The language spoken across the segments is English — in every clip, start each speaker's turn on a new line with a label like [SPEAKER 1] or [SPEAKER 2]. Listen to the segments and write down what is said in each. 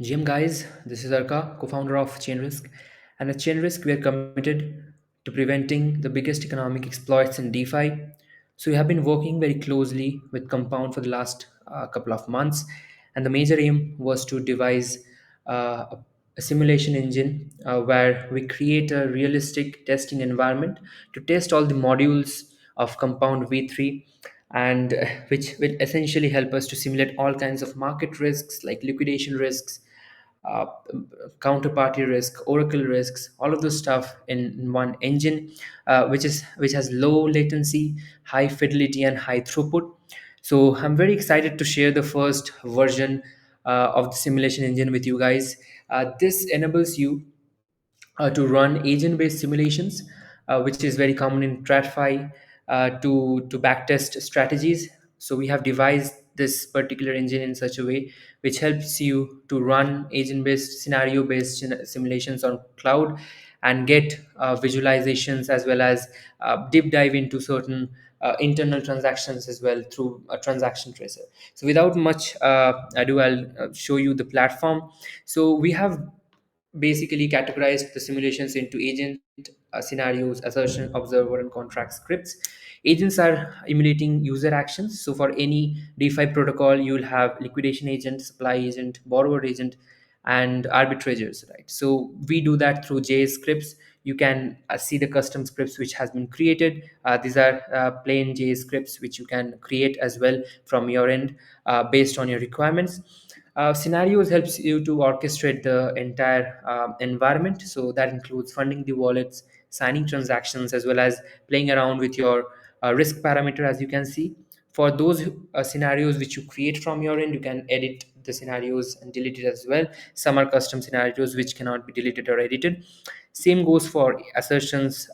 [SPEAKER 1] GM guys, this is Arka, co-founder of Chainrisk, and at Chainrisk we are committed to preventing the biggest economic exploits in DeFi. So we have been working very closely with Compound for the last couple of months, and the major aim was to devise a simulation engine where we create a realistic testing environment to test all the modules of Compound V3 and which will essentially help us to simulate all kinds of market risks like liquidation risks, uh, counterparty risk, oracle risks, all of those stuff in one engine, which has low latency, high fidelity, and high throughput. So I'm very excited to share the first version of the simulation engine with you guys. This enables you to run agent-based simulations, which is very common in TradFi, to backtest strategies. So we have devised this particular engine in such a way which helps you to run agent-based, scenario-based simulations on cloud and get visualizations as well as deep dive into certain internal transactions as well through a transaction tracer. So without much ado, I'll show you the platform. So we have basically categorized the simulations into agent, scenarios, assertion, observer, and contract scripts. Agents are emulating user actions. So for any DeFi protocol, you'll have liquidation agent, supply agent, borrower agent, and arbitrageurs, right? So we do that through JS scripts. You can see the custom scripts which has been created. These are plain JS scripts which you can create as well from your end based on your requirements. Scenarios helps you to orchestrate the entire environment. So that includes funding the wallets, signing transactions, as well as playing around with your risk parameter. As you can see, for those scenarios which you create from your end, you can edit the scenarios and delete it as well. Some are custom scenarios which cannot be deleted or edited. Same goes for assertions,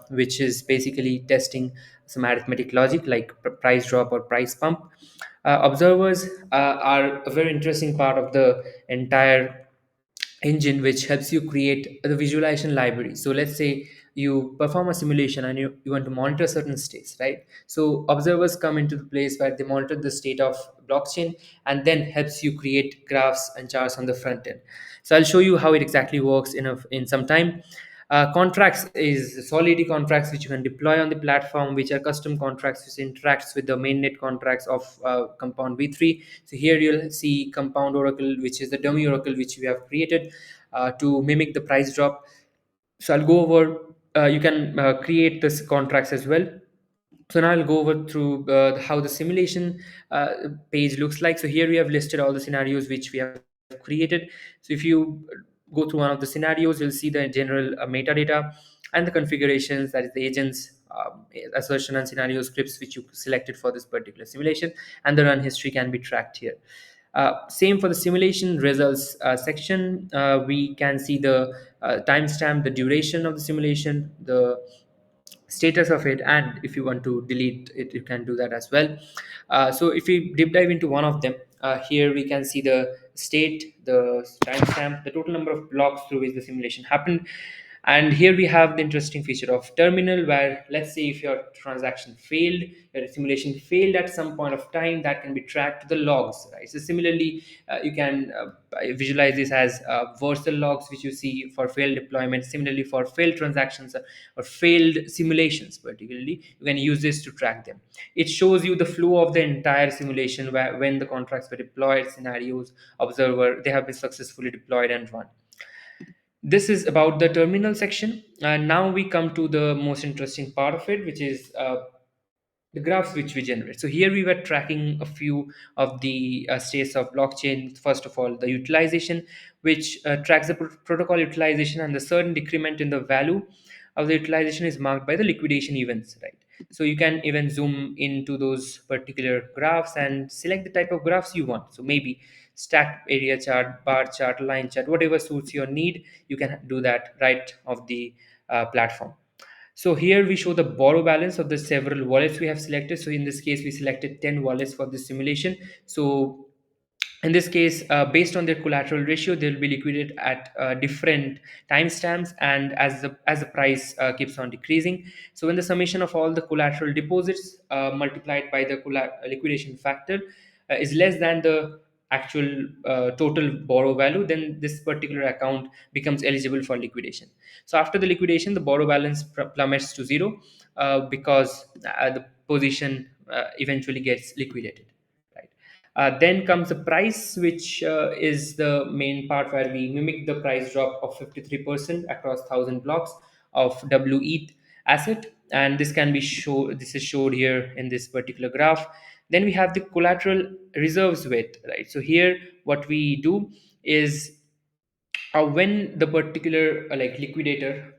[SPEAKER 1] which is basically testing some arithmetic logic like price drop or price pump. Observers are a very interesting part of the entire engine, which helps you create the visualization library. So let's say you perform a simulation and you want to monitor certain states, right? So observers come into the place where they monitor the state of blockchain and then helps you create graphs and charts on the front end. So I'll show you how it exactly works in some time. Contracts is solidity contracts which you can deploy on the platform, which are custom contracts which interacts with the mainnet contracts of Compound V3. So here you'll see Compound Oracle, which is the dummy Oracle which we have created to mimic the price drop. So I'll go over. You can create this contracts as well. So now I'll go over through how the simulation page looks like. So here we have listed all the scenarios which we have created. So if you go through one of the scenarios, you'll see the general metadata and the configurations, that is the agents, assertion and scenario scripts which you selected for this particular simulation, and the run history can be tracked here. Same for the simulation results section. We can see the timestamp, the duration of the simulation, the status of it, and if you want to delete it, you can do that as well. So if we deep dive into one of them, here we can see the state, the timestamp, the total number of blocks through which the simulation happened. And here we have the interesting feature of terminal, where let's say if your transaction failed, your simulation failed at some point of time, that can be tracked to the logs, right? So similarly, you can visualize this as Versal logs, which you see for failed deployment. Similarly, for failed transactions or failed simulations, particularly, you can use this to track them. It shows you the flow of the entire simulation, where when the contracts were deployed, scenarios, observer, they have been successfully deployed and run. This is about the terminal section, and now we come to the most interesting part of it, which is the graphs which we generate. So here we were tracking a few of the states of blockchain. First of all, the utilization, which tracks the protocol utilization, and the certain decrement in the value of the utilization is marked by the liquidation events, right? So you can even zoom into those particular graphs and select the type of graphs you want. So maybe stacked area chart, bar chart, line chart, whatever suits your need, you can do that right of the platform. So here we show the borrow balance of the several wallets we have selected. So in this case, we selected 10 wallets for this simulation. So in this case, based on their collateral ratio, they will be liquidated at different timestamps, and as the price keeps on decreasing. So when the summation of all the collateral deposits multiplied by the liquidation factor is less than the actual total borrow value, then this particular account becomes eligible for liquidation. So after the liquidation, the borrow balance plummets to zero, because the position eventually gets liquidated, right? Then comes the price, which is the main part where we mimic the price drop of 53% across 1,000 blocks of WETH asset, and this can be show. This is showed here in this particular graph. Then we have the collateral reserves with, right? So here what we do is, when the particular like liquidator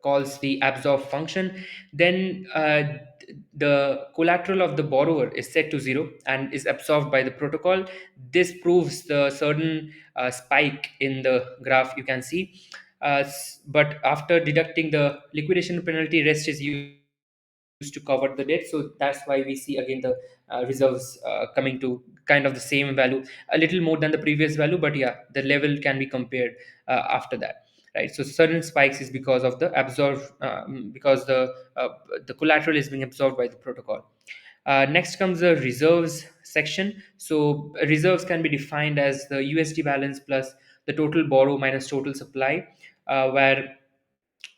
[SPEAKER 1] calls the absorb function, then the collateral of the borrower is set to zero and is absorbed by the protocol. This proves the certain spike in the graph you can see. But after deducting the liquidation penalty, rest is used to cover the debt. So that's why we see again the reserves coming to kind of the same value, a little more than the previous value, but yeah, the level can be compared after that, right? So certain spikes is because of the absorb, because the collateral is being absorbed by the protocol. Next comes the reserves section. So reserves can be defined as the USD balance plus the total borrow minus total supply, where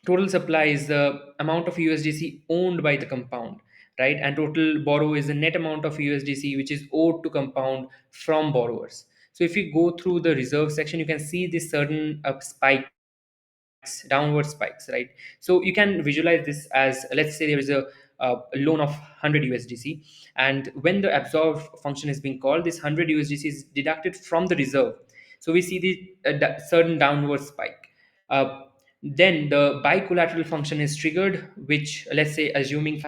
[SPEAKER 1] total supply is the amount of USDC owned by the compound, right? And total borrow is the net amount of USDC which is owed to compound from borrowers. So if you go through the reserve section, you can see this certain spikes, downward spikes, right? So you can visualize this as, let's say there is a loan of 100 USDC, and when the absorb function is being called, this 100 USDC is deducted from the reserve. So we see the certain downward spike. Then the buy collateral function is triggered, which, let's say, assuming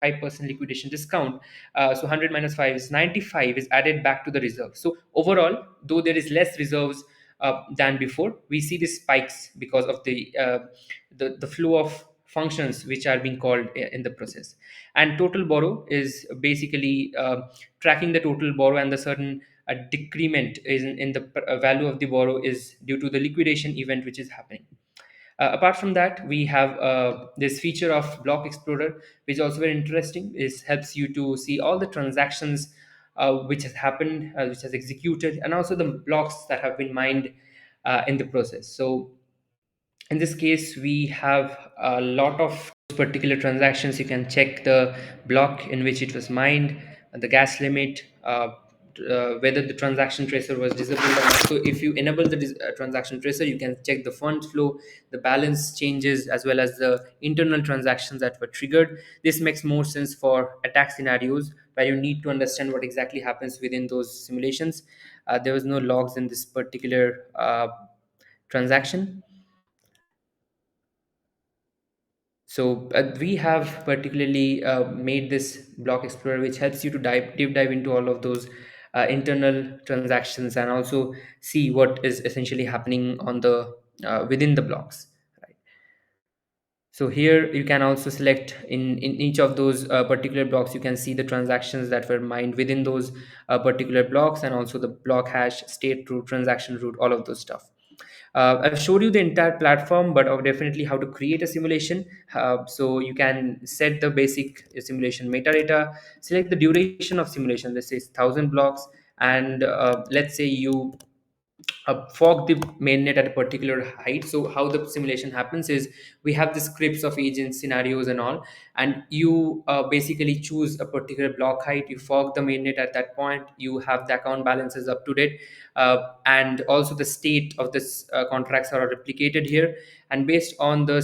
[SPEAKER 1] 5% liquidation discount, so 100 minus 5 is 95, is added back to the reserve. So overall, though there is less reserves than before, we see these spikes because of the flow of functions which are being called in the process. And total borrow is basically tracking the total borrow, and the certain decrement is in the value of the borrow is due to the liquidation event which is happening. Apart from that, we have this feature of block explorer, which is also very interesting. It helps you to see all the transactions which has happened, which has executed, and also the blocks that have been mined in the process. So in this case, we have a lot of particular transactions. You can check the block in which it was mined, the gas limit, whether the transaction tracer was disabled or not. So if you enable the transaction tracer, you can check the fund flow, the balance changes, as well as the internal transactions that were triggered. This makes more sense for attack scenarios where you need to understand what exactly happens within those simulations. There was no logs in this particular transaction. So we have particularly made this block explorer, which helps you to deep dive into all of those internal transactions, and also see what is essentially happening on the within the blocks, right? So here you can also select in each of those particular blocks. You can see the transactions that were mined within those particular blocks, and also the block hash, state root, transaction root, all of those stuff. I've showed you the entire platform, but of definitely how to create a simulation. So you can set the basic simulation metadata, select the duration of simulation, let's say it's 1,000 blocks, and let's say you fog the mainnet at a particular height. So how the simulation happens is, we have the scripts of agents, scenarios, and all, and you basically choose a particular block height, you fog the mainnet at that point, you have the account balances up to date, and also the state of this contracts are replicated here. And based on the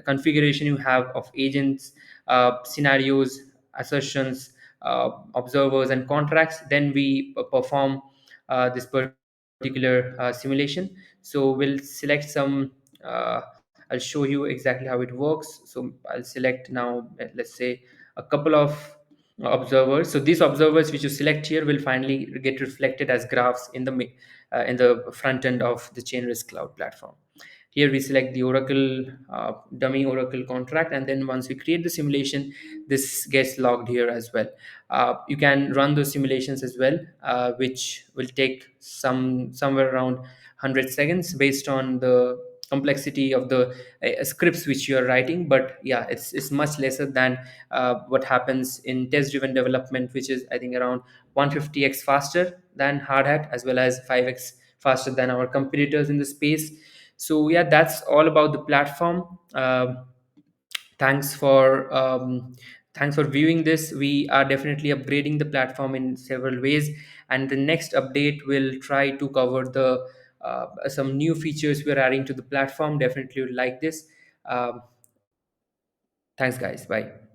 [SPEAKER 1] configuration you have of agents, scenarios, assertions, observers, and contracts, then we perform this particular simulation. So we'll select some, I'll show you exactly how it works. So I'll select now, let's say, a couple of observers. So these observers which you select here will finally get reflected as graphs in the front end of the Chainrisk Cloud platform. Here we select the Oracle dummy Oracle contract, and then once we create the simulation, this gets logged here as well. You can run those simulations as well, which will take somewhere around 100 seconds based on the complexity of the scripts which you are writing, but yeah, it's much lesser than what happens in test driven development, which is I think around 150x faster than hard hat, as well as 5x faster than our competitors in the space. So yeah, that's all about the platform. Thanks for thanks for viewing this. We are definitely upgrading the platform in several ways, and the next update will try to cover the some new features we are adding to the platform. Definitely would like this. um, Thanks guys, bye.